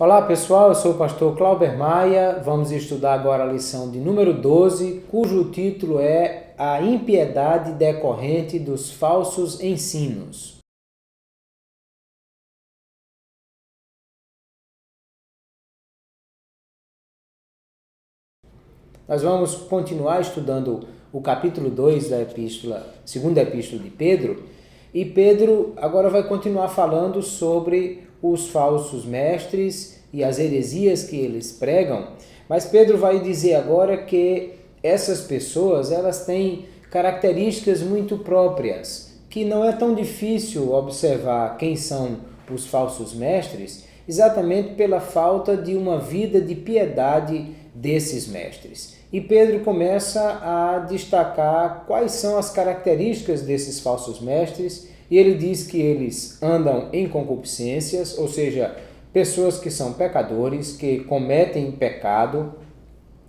Olá pessoal, eu sou o pastor Clauber Maia. Vamos estudar agora a lição de número 12, cujo título é A Impiedade Decorrente dos Falsos Ensinos. Nós vamos continuar estudando o capítulo 2 da segunda epístola de Pedro, e Pedro agora vai continuar falando sobre os falsos mestres e as heresias que eles pregam, mas Pedro vai dizer agora que essas pessoas, elas têm características muito próprias, que não é tão difícil observar quem são os falsos mestres, exatamente pela falta de uma vida de piedade desses mestres. E Pedro começa a destacar quais são as características desses falsos mestres, e ele diz que eles andam em concupiscências, ou seja, pessoas que são pecadores, que cometem pecado,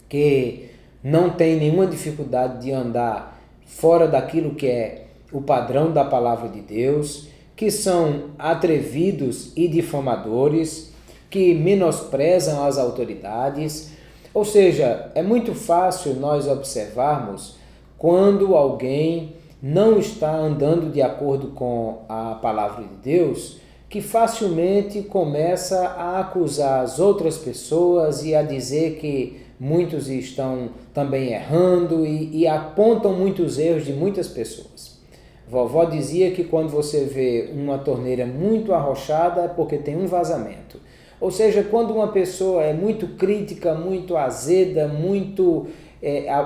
que não têm nenhuma dificuldade de andar fora daquilo que é o padrão da palavra de Deus, que são atrevidos e difamadores, que menosprezam as autoridades. Ou seja, é muito fácil nós observarmos quando alguém não está andando de acordo com a palavra de Deus, que facilmente começa a acusar as outras pessoas e a dizer que muitos estão também errando e apontam muitos erros de muitas pessoas. Vovó dizia que quando você vê uma torneira muito arrochada é porque tem um vazamento. Ou seja, quando uma pessoa é muito crítica, muito azeda,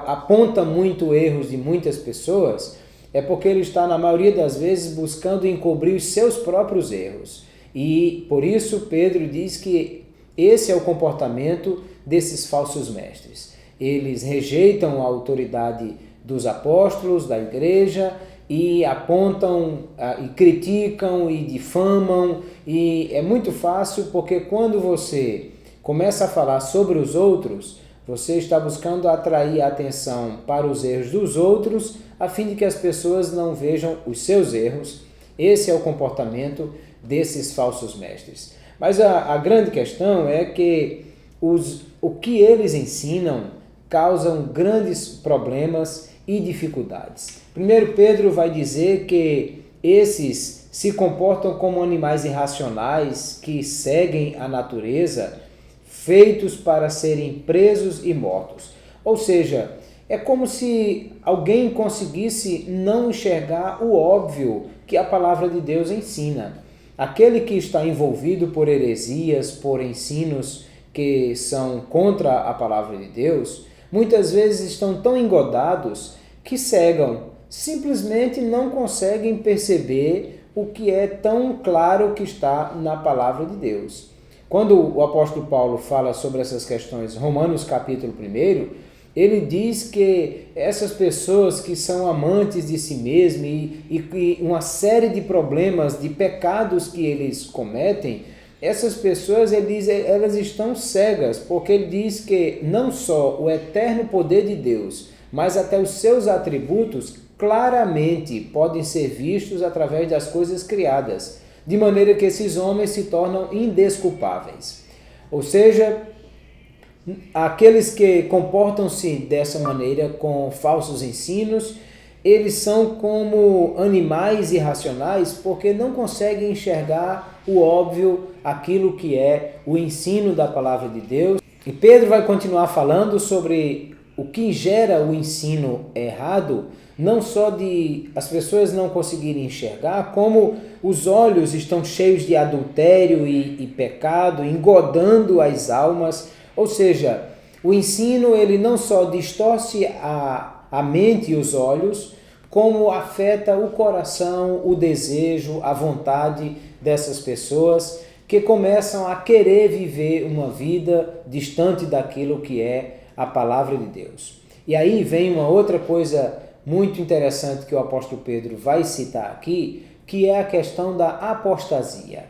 aponta muito erros de muitas pessoas, é porque ele está, na maioria das vezes, buscando encobrir os seus próprios erros. E por isso Pedro diz que esse é o comportamento desses falsos mestres. Eles rejeitam a autoridade dos apóstolos, da igreja, e apontam, e criticam, e difamam, e é muito fácil porque quando você começa a falar sobre os outros, você está buscando atrair a atenção para os erros dos outros, a fim de que as pessoas não vejam os seus erros. Esse é o comportamento desses falsos mestres. Mas a grande questão é que o que eles ensinam causam grandes problemas e dificuldades. Primeiro Pedro vai dizer que esses se comportam como animais irracionais que seguem a natureza, feitos para serem presos e mortos. Ou seja, é como se alguém conseguisse não enxergar o óbvio que a palavra de Deus ensina. Aquele que está envolvido por heresias, por ensinos que são contra a palavra de Deus, muitas vezes estão tão engodados que cegam, simplesmente não conseguem perceber o que é tão claro que está na palavra de Deus. Quando o apóstolo Paulo fala sobre essas questões, Romanos capítulo 1, ele diz que essas pessoas que são amantes de si mesmas e uma série de problemas, de pecados que eles cometem, essas pessoas, ele diz, elas estão cegas, porque ele diz que não só o eterno poder de Deus, mas até os seus atributos claramente podem ser vistos através das coisas criadas, de maneira que esses homens se tornam indesculpáveis. Ou seja, aqueles que comportam-se dessa maneira com falsos ensinos, eles são como animais irracionais porque não conseguem enxergar o óbvio, aquilo que é o ensino da palavra de Deus. E Pedro vai continuar falando sobre o que gera o ensino errado, não só de as pessoas não conseguirem enxergar, como os olhos estão cheios de adultério e pecado, engodando as almas. Ou seja, o ensino ele não só distorce a mente e os olhos, como afeta o coração, o desejo, a vontade dessas pessoas que começam a querer viver uma vida distante daquilo que é a palavra de Deus. E aí vem uma outra coisa muito interessante que o apóstolo Pedro vai citar aqui, que é a questão da apostasia.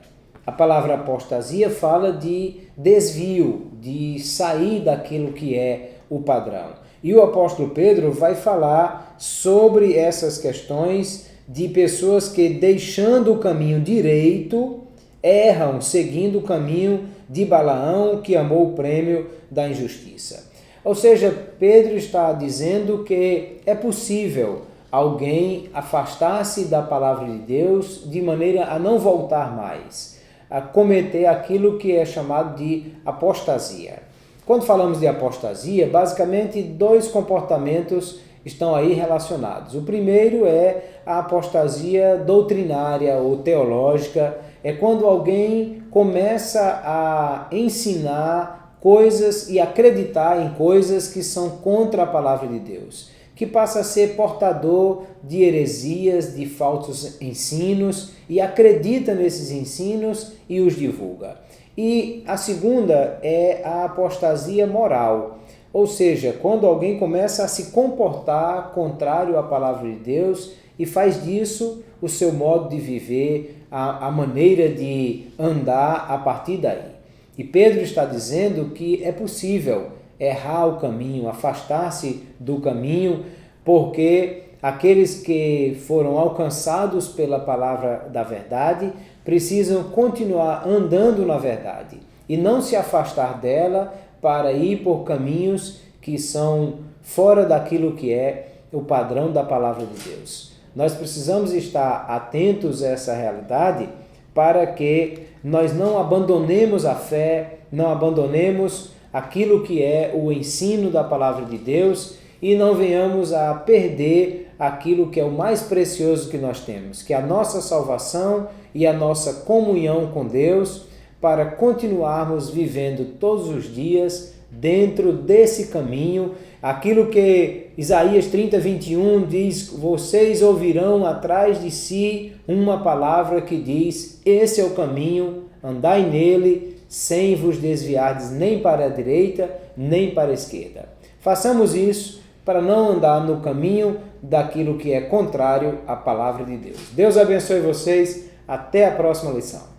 A palavra apostasia fala de desvio, de sair daquilo que é o padrão. E o apóstolo Pedro vai falar sobre essas questões de pessoas que, deixando o caminho direito, erram seguindo o caminho de Balaão, que amou o prêmio da injustiça. Ou seja, Pedro está dizendo que é possível alguém afastar-se da palavra de Deus de maneira a não voltar mais, a cometer aquilo que é chamado de apostasia. Quando falamos de apostasia, basicamente dois comportamentos estão aí relacionados. O primeiro é a apostasia doutrinária ou teológica, é quando alguém começa a ensinar coisas e acreditar em coisas que são contra a palavra de Deus, que passa a ser portador de heresias, de falsos ensinos e acredita nesses ensinos e os divulga. E a segunda é a apostasia moral, ou seja, quando alguém começa a se comportar contrário à palavra de Deus e faz disso o seu modo de viver, a maneira de andar a partir daí. E Pedro está dizendo que é possível errar o caminho, afastar-se do caminho, porque aqueles que foram alcançados pela palavra da verdade precisam continuar andando na verdade e não se afastar dela para ir por caminhos que são fora daquilo que é o padrão da palavra de Deus. Nós precisamos estar atentos a essa realidade para que nós não abandonemos a fé, não abandonemos aquilo que é o ensino da palavra de Deus e não venhamos a perder aquilo que é o mais precioso que nós temos, que é a nossa salvação e a nossa comunhão com Deus, para continuarmos vivendo todos os dias dentro desse caminho, aquilo que Isaías 30:21 diz: vocês ouvirão atrás de si uma palavra que diz, esse é o caminho, andai nele, sem vos desviardes nem para a direita, nem para a esquerda. Façamos isso para não andar no caminho daquilo que é contrário à palavra de Deus. Deus abençoe vocês. Até a próxima lição.